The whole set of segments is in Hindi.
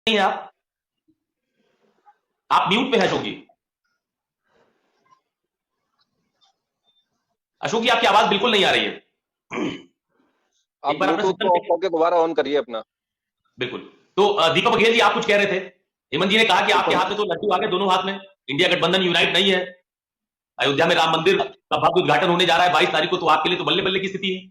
नहीं है आप म्यूट पे है अशोक जी। अशोक जी आपकी आवाज बिल्कुल नहीं आ रही है। आप ब्लूटूथ को ऑफ करके दोबारा ऑन करिए अपना। बिल्कुल। तो दीपक बघेल जी आप कुछ कह रहे थे। हेमंत जी ने कहा कि आपके हाथ में तो लड्डू आ गए, दोनों हाथ में। इंडिया गठबंधन यूनाइट नहीं है। अयोध्या में राम मंदिर का भव्य उद्घाटन होने जा रहा है 22 तारीख को, तो आपके लिए तो बल्ले बल्ले की स्थिति है।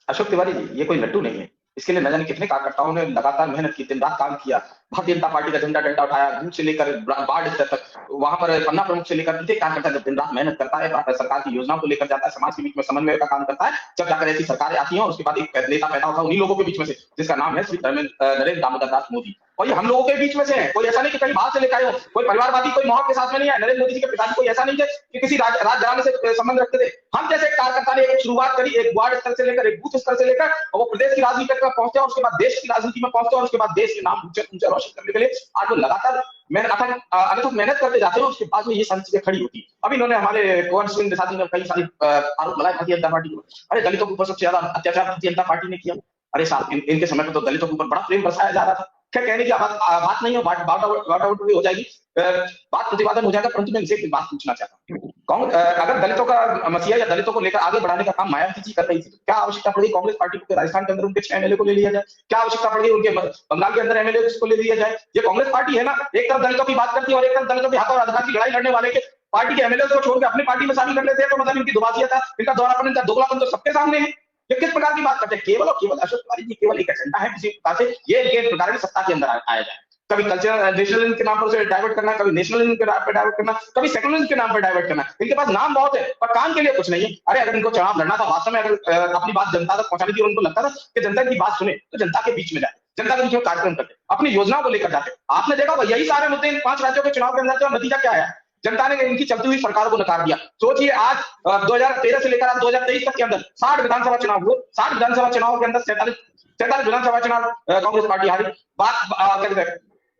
अशोक तिवारी जी, ये कोई लड्डू नहीं है। इसके लिए न जाने कितने कार्यकर्ताओं ने लगातार मेहनत की, दिन रात काम किया, भारतीय जनता पार्टी का झंडा डंडा उठाया, बूथ से लेकर वार्ड स्तर तक, वहां पर पन्ना प्रमुख से लेकर प्रत्येक कार्यकर्ता जब दिन रात मेहनत करता है, सरकार की योजनाओं को लेकर जाता है, समाज के बीच में समन्वय का काम करता है, जब जाकर ऐसी सरकारें आती हैं और उसके बाद एक नेता पैदा होता है उन्हीं लोगों के बीच में से, जिसका नाम है श्री नरेंद्र दामोदर दास मोदी। और ये हम लोगों के बीच में से है, कोई ऐसा नहीं कि कहीं बाहर से लेकर आए हो, कोई परिवारवादी कोई मोहब्बत के साथ में नहीं है। नरेंद्र मोदी जी के पिताजी कोई ऐसा नहीं थे कि किसी राजघराने से संबंध रखते थे। हम जैसे कार्यकर्ता ने एक शुरुआत करी, एक वार्ड स्तर से लेकर, एक बूथ स्तर से लेकर, और वो प्रदेश की राजनीति तक पहुंचे और उसके बाद देश की राजनीति में पहुंचे और उसके बाद देश के नाम ऊंचा रोशन करने के लिए आज वो लगातार मेहनत करते जाते हैं। उसके बाद में ये सारी चीजें खड़ी होती। अभी इन्होंने हमारे कुंवर सिंह निषाद ने कई सारी आरोप लगाए भारतीय जनता पार्टी को। अरे दलितों के ऊपर सबसे ज्यादा अत्याचार भारतीय जनता पार्टी ने किया। अरे साहब, इनके समय में तो दलितों के ऊपर बड़ा प्रेम बरसाया जा रहा था। क्या कहने की बात नहीं है, बात आउट हो जाएगी, बात प्रतिवादन हो जाएगा, परंतु मैं इनसे एक बात पूछना चाहता हूँ। अगर दलितों का मसीहा या दलितों को लेकर आगे बढ़ाने का काम मायावती जी कर रही थी, तो क्या आवश्यकता पड़ी कांग्रेस पार्टी को राजस्थान के अंदर उनके 6 एमएलए को ले लिया जाए? क्या आवश्यकता पड़ी उनके बंगाल के अंदर एमएलए को ले लिया जाए? ये कांग्रेस पार्टी है ना, एक तरफ दलितों की बात करती है और एक तरफ दलितों के हाथों अधिकार की लड़ाई लड़ने वाले के पार्टी के एमएलए को छोड़ के अपनी पार्टी में शामिल कर लेते हैं। तो मतलब इनकी दुबासियत था, इनका दौरापन, इनका दोगलापन तो सबके सामने है। ये किस प्रकार की बात करते हैं? केवल और केवल अशोक तिवारी जी केवल एक एजेंडा है किसी प्रकार से ये इनके प्रकार की सत्ता के अंदर आया जाए। कभी कल्चरल नेशनलिज्म के नाम पर उसे डाइवर्ट करना, कभी नेशनलिज्म के नाम पर डाइवर्ट करना, कभी सेकुलरिज्म के नाम पर डाइवर्ट करना। इनके पास नाम बहुत है पर काम के लिए कुछ नहीं है। अरे अगर इनको चुनाव लड़ना था, वास्तव में अगर अपनी बात जनता तक पहुंचानी थी और उनको लगता था कि जनता की बात सुने, तो जनता के बीच में जाए, जनता के बीच में कार्यक्रम करते, अपनी योजनाओं को लेकर जाते। आपने देखा यही सारे मुद्दे इन 5 राज्यों के चुनाव के अंदर थे। नतीजा क्या आया? जनता ने इनकी चलती हुई सरकार को नकार दिया। सोचिए, आज 2013 से लेकर आज 2023 तक के अंदर 60 विधानसभा चुनाव हुए। 60 विधानसभा चुनाव के अंदर 47 विधानसभा चुनाव कांग्रेस पार्टी हारी। बात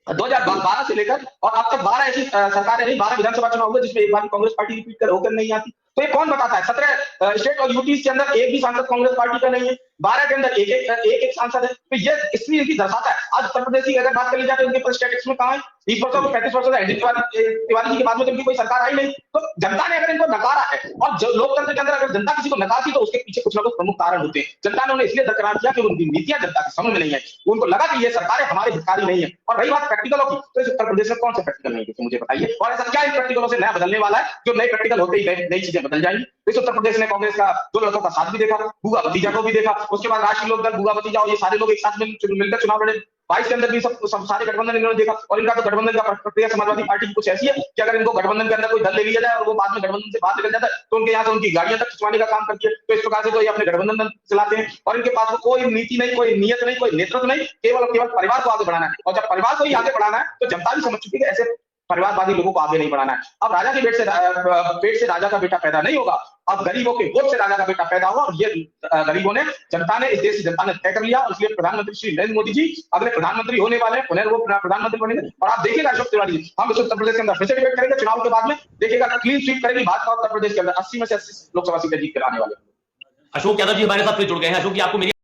2012 से लेकर और अब तक 12 ऐसी सरकारें नहीं, 12 विधानसभा चुनाव हुए जिसमें एक बार कांग्रेस पार्टी रिपीट कर होकर नहीं आती। तो ये कौन बताता है? 17 स्टेट और यूटीज के अंदर एक भी सांसद कांग्रेस पार्टी का नहीं है, 12 के अंदर एक सांसद है। तो ये इसलिए इनकी दर्शाता है। आज उत्तर प्रदेश की अगर बात करी जाए तो उनके पास स्टेटिक्स में कहां है? 30% को 35% है। तिवारी जी के बाद में तो इनकी कोई सरकार आई नहीं। तो जनता ने अगर इनको नकारा है, और लोकतंत्र के अंदर अगर जनता किसी को नकारती तो उसके पीछे कुछ ना कुछ प्रमुख कारण होते हैं। जनता ने उन्हें इसलिए दरकिनार किया कि उनकी नीतियां जनता के समझ में नहीं है। उनको लगा कि ये सरकारें हमारे हितकारी नहीं है। और रही बात प्रैक्टिकलों की, तो इस उत्तर प्रदेश में कौन से प्रैक्टिकल नहीं है मुझे बताइए? और ऐसा क्या इन प्रैक्टिकलों से नया बदलने वाला है जो नए प्रैक्टिकल होते ही नई चीजें बदल जाएंगी? इस उत्तर प्रदेश ने कांग्रेस का 2 लड़कों का साथ भी देखा, बुआ भतीजा को भी देखा, उसके बाद राष्ट्रीय लोकदल, बुआ भतीजा और ये सारे लोग एक साथ मिलकर चुनाव लड़े। 22 के अंदर भी सब सारे गठबंधन इन्होंने देखा। और इनका तो गठबंधन का प्रक्रिया समाजवादी पार्टी की कुछ ऐसी है कि अगर इनको गठबंधन के अंदर कोई दल ले लिया जाए और वो बाद में गठबंधन से बाहर निकल जाता है तो उनके यहाँ से उनकी गाड़ियां तक खिंचवाने का काम करती है। तो इस प्रकार से तो ये अपने गठबंधन चलाते हैं और इनके पास कोई नीति नहीं, कोई नियत नहीं, कोई नेतृत्व नहीं, केवल परिवार को आगे बढ़ाना है। और जब परिवार को ही आगे बढ़ाना है तो जनता भी समझ चुकी है ऐसे परिवारवादी लोगों को आगे नहीं बढ़ाना है। अब राजा के पेट से राजा का बेटा पैदा नहीं होगा, अब गरीबों के वोट से राजा का बेटा पैदा होगा। और ये गरीबों ने, जनता ने, इस देश की जनता ने तय कर लिया। और इसलिए प्रधानमंत्री श्री नरेंद्र मोदी जी अगले प्रधानमंत्री होने वाले हैं, पुनः वो प्रधानमंत्री बनेंगे। और आप देखिएगा अशोक तिवारी जी, हम इस उत्तर प्रदेश के अंदर फिर से डिबेट करेंगे चुनाव के बाद में, देखिएगा क्लीन स्वीप करेगी भाजपा उत्तर प्रदेश के अंदर 80 में से 80 लोकसभा सीटें जीत कर आने वाले। अशोक यादव जी हमारे साथ फिर जुड़ गए हैं। अशोक जी आपको मेरी